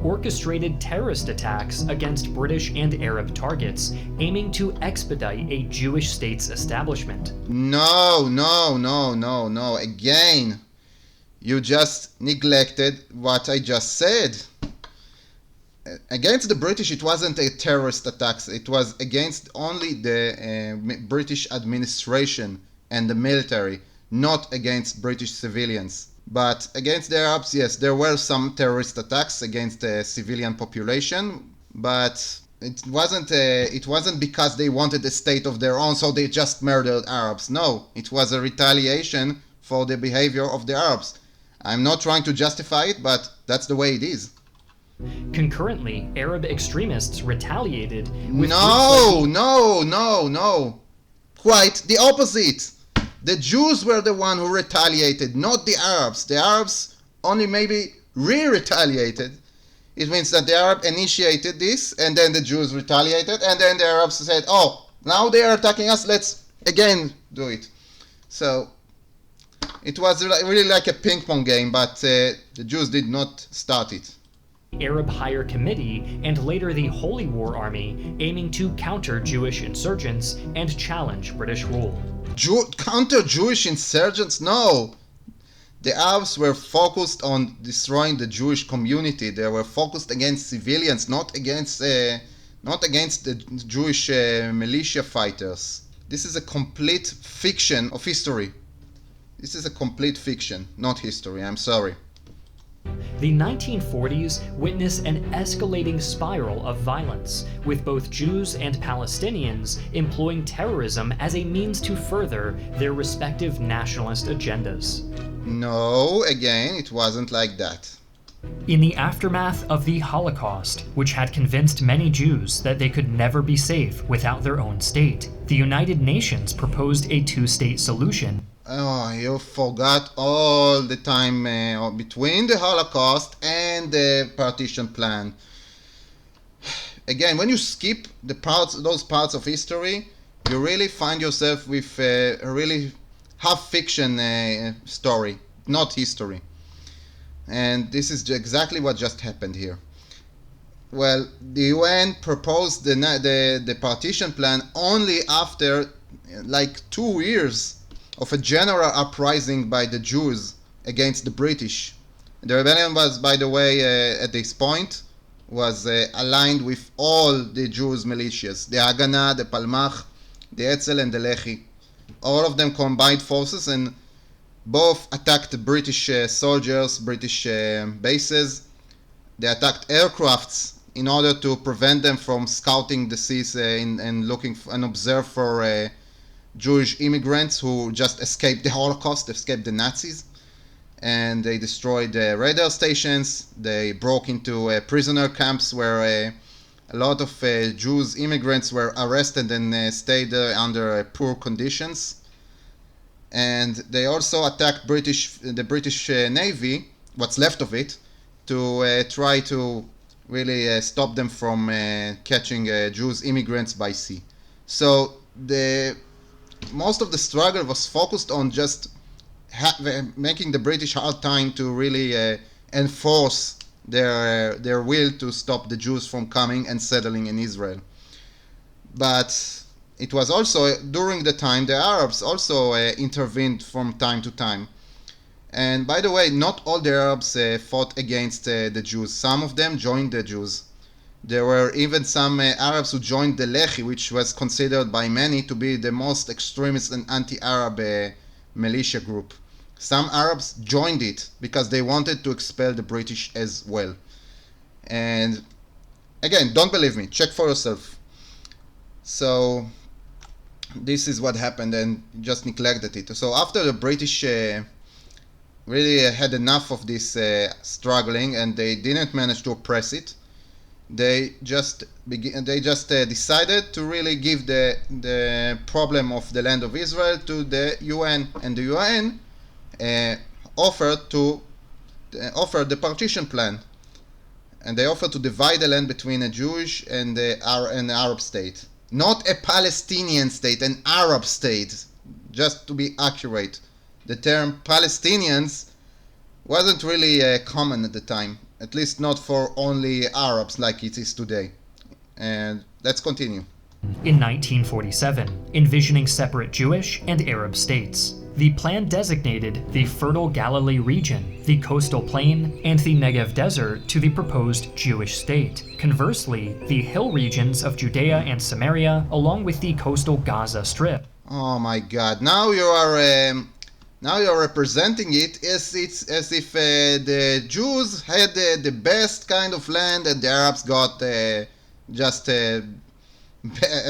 orchestrated terrorist attacks against British and Arab targets, aiming to expedite a Jewish state's establishment. No. Again, you just neglected what I just said. Against the British, it wasn't a terrorist attack. It was against only the British administration and the military, not against British civilians. But against the Arabs, yes, there were some terrorist attacks against the civilian population, but it wasn't because they wanted a state of their own, so they just murdered Arabs. No, it was a retaliation for the behavior of the Arabs. I'm not trying to justify it, but that's the way it is. Concurrently, Arab extremists retaliated with No. Quite the opposite. The Jews were the one who retaliated, not the Arabs. The Arabs only maybe re-retaliated. It means that the Arab initiated this, and then the Jews retaliated, and then the Arabs said, oh, now they are attacking us, let's again do it. So it was really like a ping pong game, but the Jews did not start it. Arab Higher Committee and later the Holy War Army, aiming to counter Jewish insurgents and challenge British rule. Counter Jewish insurgents? No. The Arabs were focused on destroying the Jewish community. They were focused against civilians, not against the Jewish militia fighters. This is a complete fiction of history. This is a complete fiction, not history. I'm sorry. The 1940s witnessed an escalating spiral of violence, with both Jews and Palestinians employing terrorism as a means to further their respective nationalist agendas. No, again, it wasn't like that. In the aftermath of the Holocaust, which had convinced many Jews that they could never be safe without their own state, the United Nations proposed a two-state solution. Oh, you forgot all the time between the Holocaust and the partition plan. Again, when you skip those parts of history, you really find yourself with a really half-fiction story, not history. And this is exactly what just happened here. Well, the UN proposed the partition plan only after like 2 years of a general uprising by the Jews against the British. The rebellion was, by the way, at this point, was aligned with all the Jews' militias, the Haganah, the Palmach, the Etzel, and the Lehi. All of them combined forces, and both attacked British soldiers, British bases. They attacked aircrafts in order to prevent them from scouting the seas and looking and observe for Jewish immigrants who just escaped the Holocaust, escaped the Nazis. And they destroyed radar stations. They broke into prisoner camps where a lot of Jews immigrants were arrested and stayed under poor conditions. And they also attacked the British Navy, what's left of it, to try to really stop them from catching Jews immigrants by sea. So most of the struggle was focused on just making the British hard time to really enforce their will to stop the Jews from coming and settling in Israel. But it was also during the time the Arabs also intervened from time to time. And by the way, not all the Arabs fought against the Jews. Some of them joined the Jews. There were even some Arabs who joined the Lehi, which was considered by many to be the most extremist and anti-Arab militia group. Some Arabs joined it because they wanted to expel the British as well. And again, don't believe me, check for yourself. So this is what happened, and just neglected it. So after the British really had enough of this struggling, and they didn't manage to oppress it, they just decided to really give the problem of the land of Israel to the UN, and the UN offered the partition plan, and they offered to divide the land between a Jewish and an Arab state, not a Palestinian state, an Arab state. Just to be accurate, the term Palestinians wasn't really common at the time. At least not for only Arabs like it is today. And let's continue. In 1947, envisioning separate Jewish and Arab states. The plan designated the fertile Galilee region, the coastal plain, and the Negev desert to the proposed Jewish state. Conversely, the hill regions of Judea and Samaria, along with the coastal Gaza Strip. Oh my God! Now you're representing it as if the Jews had the best kind of land and the Arabs got just a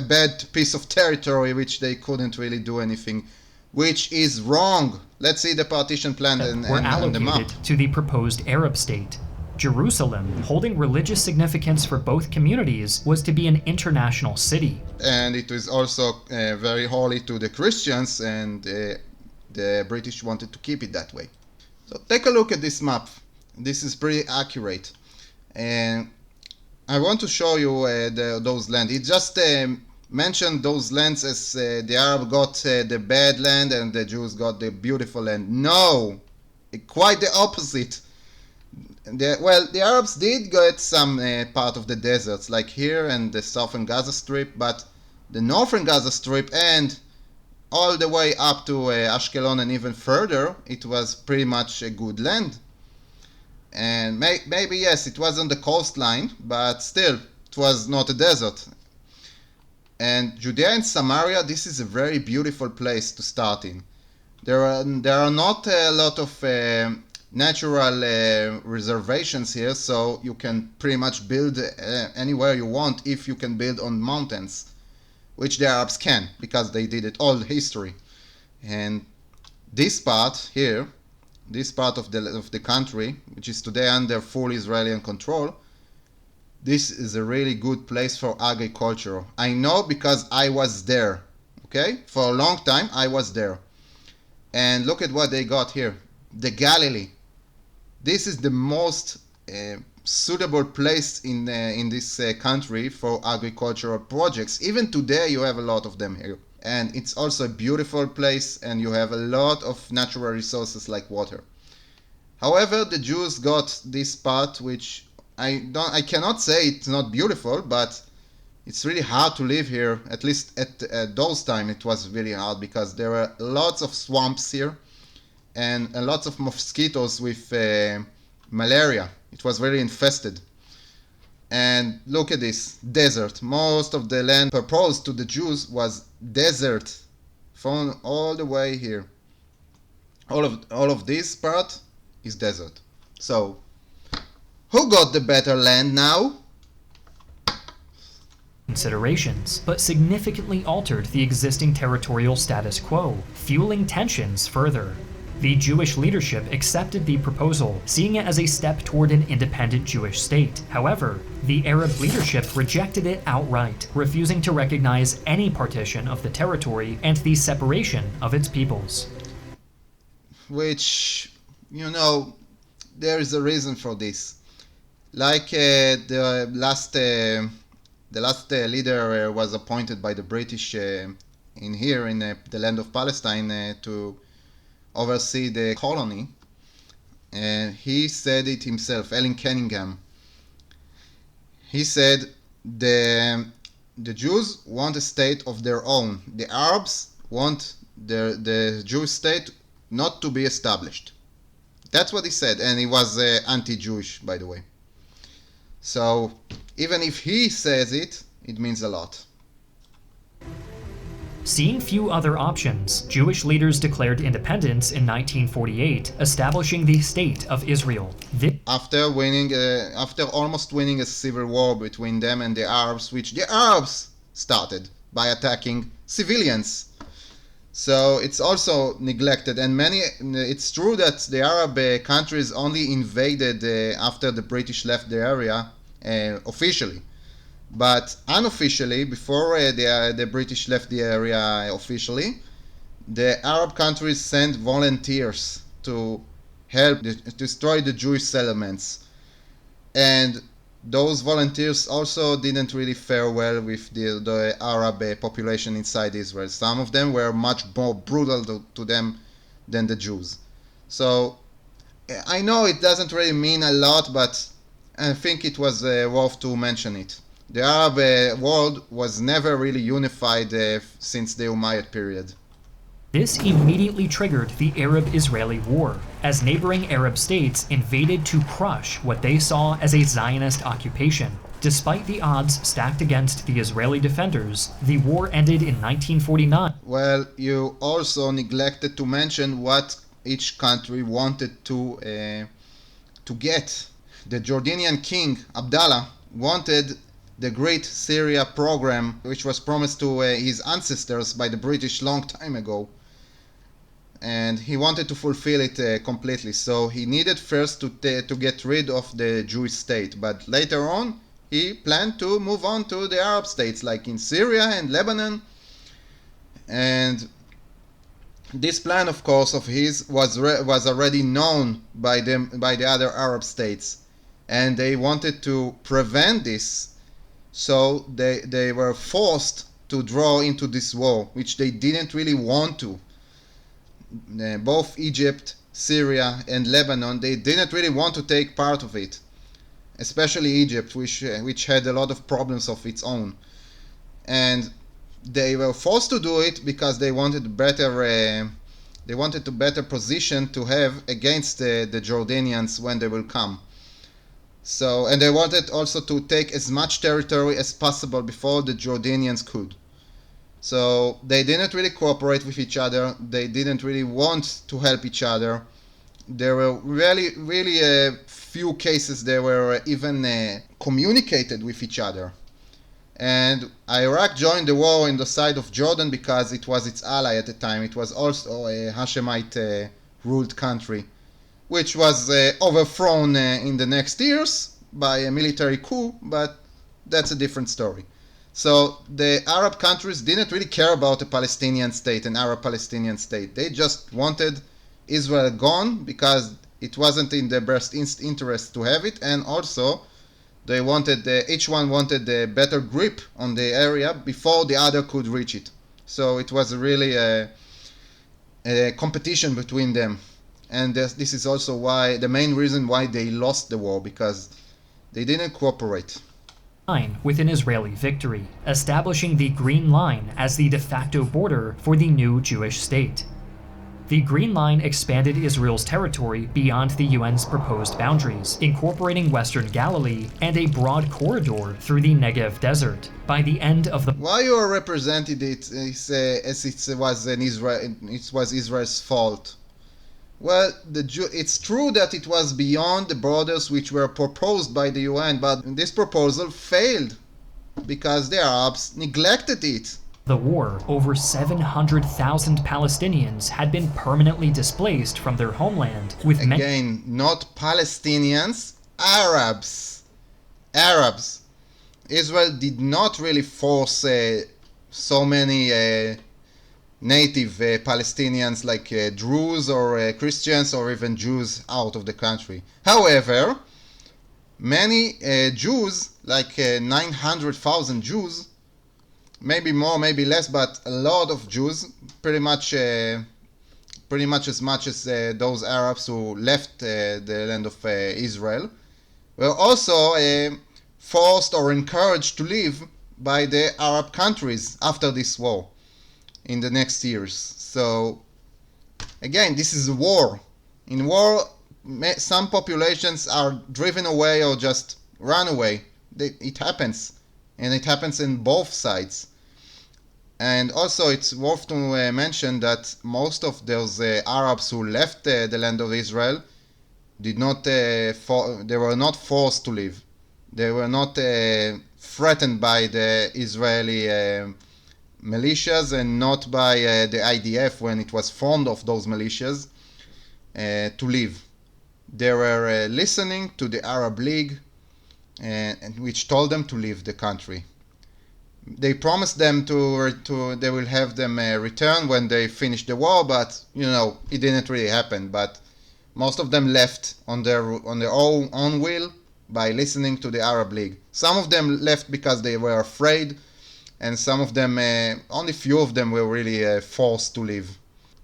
bad piece of territory which they couldn't really do anything, which is wrong. Let's see the partition plan and were the map. allocated to the proposed Arab state. Jerusalem, holding religious significance for both communities, was to be an international city. And it was also very holy to the Christians, and the British wanted to keep it that way. So take a look at this map. This is pretty accurate. And I want to show you those lands. It just mentioned those lands as the Arab got the bad land and the Jews got the beautiful land. No, quite the opposite. The Arabs did get some part of the deserts, like here and the southern Gaza Strip, but the northern Gaza Strip and all the way up to Ashkelon and even further, it was pretty much a good land. And maybe, yes, it was on the coastline, but still, it was not a desert. And Judea and Samaria, this is a very beautiful place to start in. There are not a lot of natural reservations here, so you can pretty much build anywhere you want if you can build on mountains, which the Arabs can, because they did it all history. And this part here, this part of the country, which is today under full Israeli control, this is a really good place for agriculture. I know because I was there, okay? For a long time, I was there. And look at what they got here. The Galilee. This is the most suitable place in this country for agricultural projects. Even today, you have a lot of them here. And it's also a beautiful place, and you have a lot of natural resources like water. However, the Jews got this part, which I cannot say it's not beautiful, but it's really hard to live here. At least at those times, it was really hard because there were lots of swamps here and lots of mosquitoes with malaria. It was very infested. And look at this desert. Most of the land proposed to the Jews was desert, from all the way here. All of this part is desert. So, who got the better land now? Considerations, but significantly altered the existing territorial status quo, fueling tensions further. The Jewish leadership accepted the proposal, seeing it as a step toward an independent Jewish state. However, the Arab leadership rejected it outright, refusing to recognize any partition of the territory and the separation of its peoples. Which, there is a reason for this. Like the last leader was appointed by the British in the land of Palestine to oversee the colony, and he said it himself, Ellen Cunningham. He said the Jews want a state of their own. The Arabs want the Jewish state not to be established. That's what he said, and he was anti-Jewish, by the way. So even if he says it, it means a lot. Seeing few other options, Jewish leaders declared independence in 1948, establishing the State of Israel. After almost winning a civil war between them and the Arabs, which the Arabs started by attacking civilians. So it's also neglected, and it's true that the Arab countries only invaded after the British left the area officially. But unofficially, before the British left the area officially, the Arab countries sent volunteers to help destroy the Jewish settlements. And those volunteers also didn't really fare well with the Arab population inside Israel. Some of them were much more brutal to them than the Jews. So I know it doesn't really mean a lot, but and I think it was worth to mention it. The Arab world was never really unified since the Umayyad period. This immediately triggered the Arab-Israeli War, as neighboring Arab states invaded to crush what they saw as a Zionist occupation. Despite the odds stacked against the Israeli defenders, the war ended in 1949. Well, you also neglected to mention what each country wanted to get. The Jordanian king, Abdallah, wanted the Great Syria program, which was promised to his ancestors by the British long time ago. And he wanted to fulfill it completely. So he needed first to get rid of the Jewish state. But later on, he planned to move on to the Arab states, like in Syria and Lebanon. And this plan, of course, of his was already known by the other Arab states, and they wanted to prevent this. So they were forced to draw into this war, which they didn't really want to. Both Egypt, Syria, and Lebanon, they didn't really want to take part of it. Especially Egypt, which had a lot of problems of its own, and they were forced to do it because they wanted to better position to have against the Jordanians when they will come. So, and they wanted also to take as much territory as possible before the Jordanians could. So they didn't really cooperate with each other. They didn't really want to help each other. There were really few cases they were even communicated with each other. And Iraq joined the war on the side of Jordan because it was its ally at the time. It was also a Hashemite ruled country, which was overthrown in the next years by a military coup, but that's a different story. So the Arab countries didn't really care about a Palestinian state, an Arab Palestinian state. They just wanted Israel gone because it wasn't in their best interest to have it, and also they wanted each one wanted a better grip on the area before the other could reach it. So it was really a competition between them, and this is also why the main reason why they lost the war, because they didn't cooperate. With an Israeli victory, establishing the Green Line as the de facto border for the new Jewish state. The Green Line expanded Israel's territory beyond the UN's proposed boundaries, incorporating Western Galilee and a broad corridor through the Negev desert. By the end of the Why you are represented it as it was Israel's fault? Well, it's true that it was beyond the borders which were proposed by the UN, but this proposal failed because the Arabs neglected it. The war, over 700,000 Palestinians had been permanently displaced from their homeland, with again, not Palestinians, Arabs. Arabs. Israel did not really force so many native Palestinians like Druze or Christians or even Jews out of the country. However, many Jews, like 900,000 Jews, maybe more, maybe less, but a lot of Jews, pretty much as much as those Arabs who left the land of Israel, were also forced or encouraged to leave by the Arab countries after this war in the next years. So again, this is a war. In war, some populations are driven away or just run away. It happens, and it happens in both sides. And also it's worth to mention that most of those Arabs who left the land of Israel did not they were not forced to leave. They were not threatened by the Israeli militias and not by the IDF when it was formed of those militias to leave. They were listening to the Arab League, which told them to leave the country. They promised them they will have them return when they finish the war, but it didn't really happen. But most of them left on their own will by listening to the Arab League. Some of them left because they were afraid, and some of them, only few of them, were really forced to leave.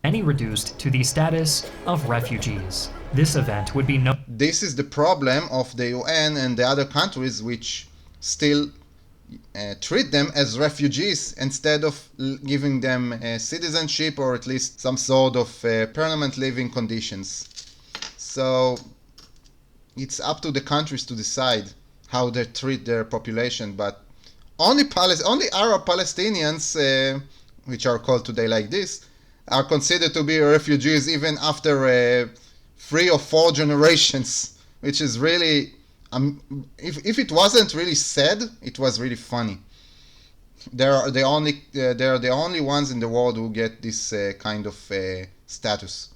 Many reduced to the status of refugees. This event would be known. this is the problem of the UN and the other countries which still treat them as refugees instead of giving them citizenship or at least some sort of permanent living conditions. So it's up to the countries to decide how they treat their population, but only Arab Palestinians, which are called today like this, are considered to be refugees even after 3 or 4 generations, which is really, if it wasn't really sad, it was really funny. They're the only ones in the world who get this kind of status,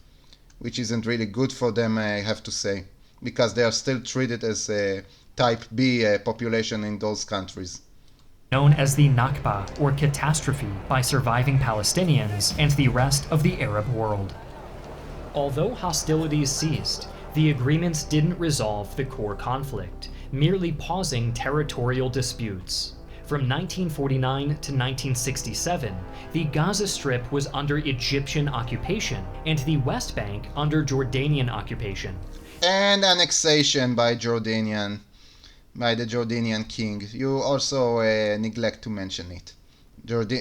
which isn't really good for them, I have to say, because they are still treated as a type B population in those countries. Known as the Nakba, or catastrophe, by surviving Palestinians and the rest of the Arab world. Although hostilities ceased, the agreements didn't resolve the core conflict, merely pausing territorial disputes. From 1949 to 1967, the Gaza Strip was under Egyptian occupation and the West Bank under Jordanian occupation. And annexation by the Jordanian king. You also neglect to mention it.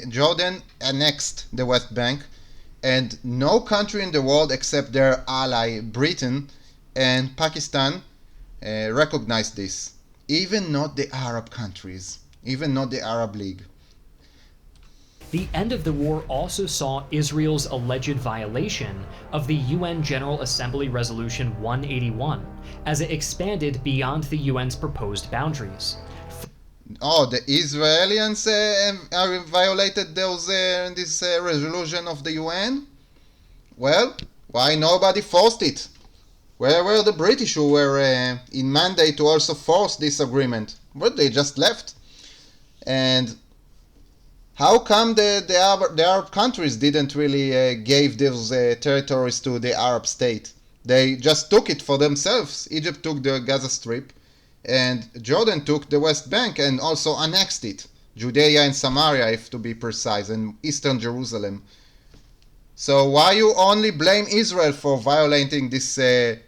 Jordan annexed the West Bank, and no country in the world except their ally Britain and Pakistan recognized this. Even not the Arab countries, even not the Arab League. The end of the war also saw Israel's alleged violation of the UN General Assembly Resolution 181 as it expanded beyond the UN's proposed boundaries. Oh, the Israelis violated this resolution of the UN? Well, why nobody forced it? Where were the British who were in mandate to also force this agreement? Well, they just left. And how come the Arab countries didn't really give those territories to the Arab state? They just took it for themselves. Egypt took the Gaza Strip, and Jordan took the West Bank and also annexed it. Judea and Samaria, if to be precise, and Eastern Jerusalem. So why you only blame Israel for violating this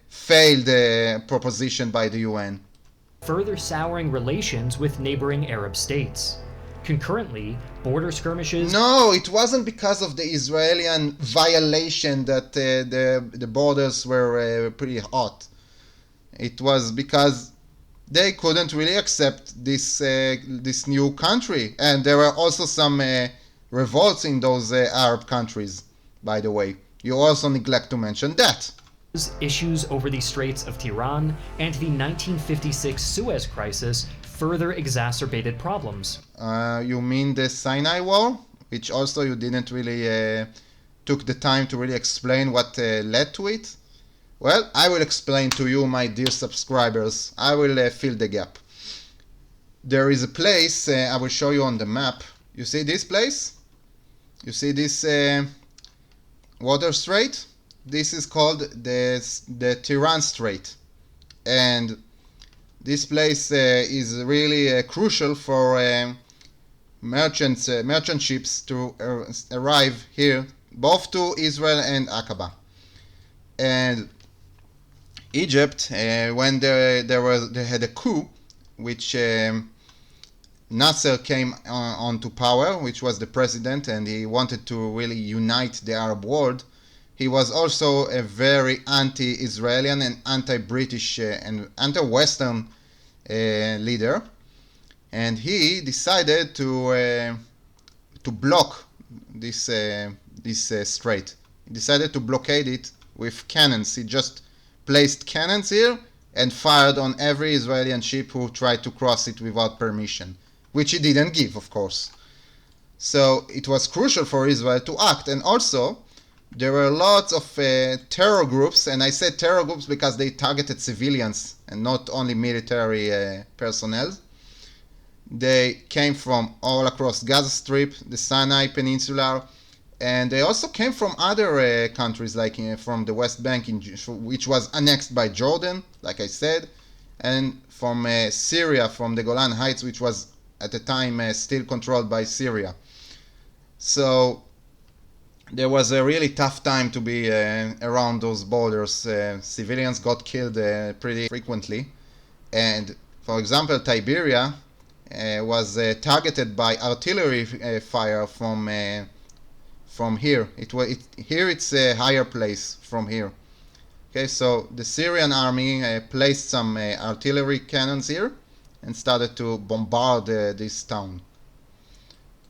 failed proposition by the UN? Further souring relations with neighboring Arab states. Concurrently, border skirmishes... No, it wasn't because of the Israeli violation that the borders were pretty hot. It was because they couldn't really accept this new country. And there were also some revolts in those Arab countries, by the way. You also neglect to mention that. Issues over the Straits of Tiran and the 1956 Suez Crisis further exacerbated problems. You mean the Sinai War, which also you didn't really took the time to really explain what led to it? Well, I will explain to you, my dear subscribers. I will fill the gap. There is a place, I will show you on the map. You see this place? You see this water strait? This is called the Tiran Strait. And this place is really crucial for merchant ships to arrive here, both to Israel and Aqaba. And Egypt, when they had a coup, which Nasser came onto power, which was the president, and he wanted to really unite the Arab world. He was also a very anti-Israeli and anti-British and anti-Western leader, and he decided to block this strait. He decided to blockade it with cannons. He just placed cannons here and fired on every Israeli ship who tried to cross it without permission, which he didn't give, of course. So it was crucial for Israel to act, and also there were lots of terror groups, and I said terror groups because they targeted civilians and not only military personnel. They came from all across Gaza Strip, the Sinai Peninsula, and they also came from other countries, like from the West Bank, which was annexed by Jordan, like I said, and from Syria, from the Golan Heights, which was at the time still controlled by Syria. So there was a really tough time to be around those borders. Civilians got killed pretty frequently, and for example, Tiberia was targeted by artillery fire from here. Here it's a higher place from here. Okay, so the Syrian army placed some artillery cannons here and started to bombard this town.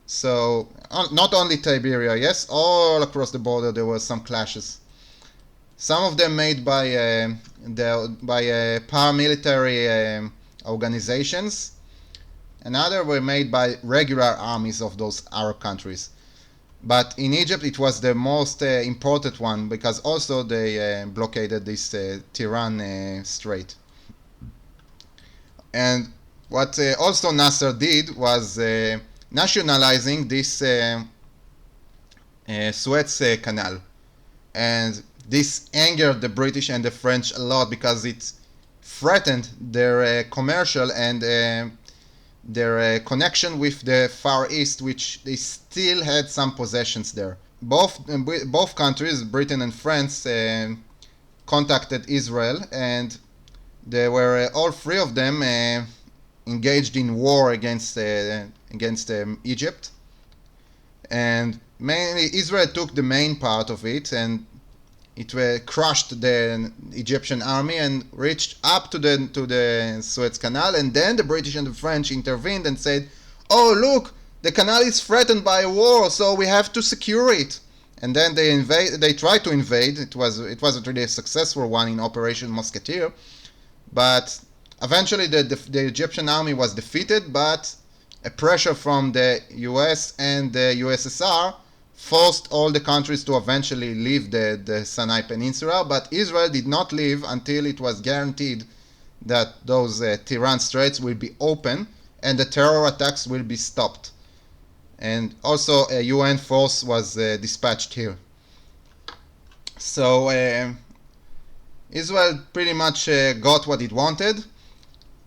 So not only Tiberia, yes, all across the border there were some clashes. Some of them made by paramilitary organizations, and others were made by regular armies of those Arab countries. But in Egypt it was the most important one, because also they blockaded this Tiran Strait. And what also Nasser did was nationalizing this Suez Canal. And this angered the British and the French a lot, because it threatened their commercial and their connection with the Far East, which they still had some possessions there. Both countries, Britain and France, contacted Israel, and they were all three of them engaged in war against Egypt. And mainly Israel took the main part of it, and it crushed the Egyptian army and reached up to the Suez Canal. And then the British and the French intervened and said, "Oh, look, the canal is threatened by a war, so we have to secure it." And then they tried to invade. It wasn't really a successful one in Operation Musketeer, but eventually the Egyptian army was defeated. But a pressure from the US and the USSR forced all the countries to eventually leave the Sinai Peninsula, but Israel did not leave until it was guaranteed that those Tiran Straits will be open and the terror attacks will be stopped. And also a UN force was dispatched here. So Israel pretty much got what it wanted.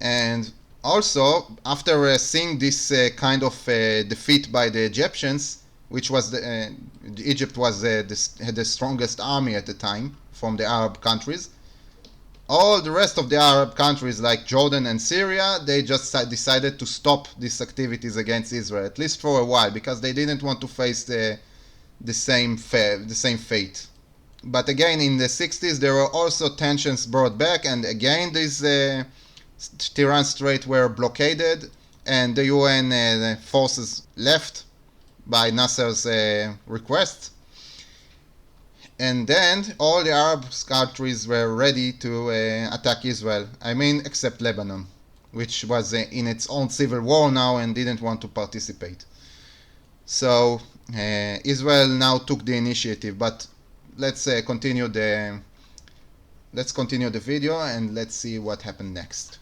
And also, after seeing this kind of defeat by the Egyptians, which was Egypt had the strongest army at the time from the Arab countries. All the rest of the Arab countries, like Jordan and Syria, they just decided to stop these activities against Israel, at least for a while, because they didn't want to face the same fate. But again, in the 60s, there were also tensions brought back, and again these Tiran Strait were blockaded, and the UN forces left by Nasser's request. And then all the Arab countries were ready to attack Israel. I mean, except Lebanon, which was in its own civil war now and didn't want to participate. So Israel now took the initiative. But let's continue the video and let's see what happened next.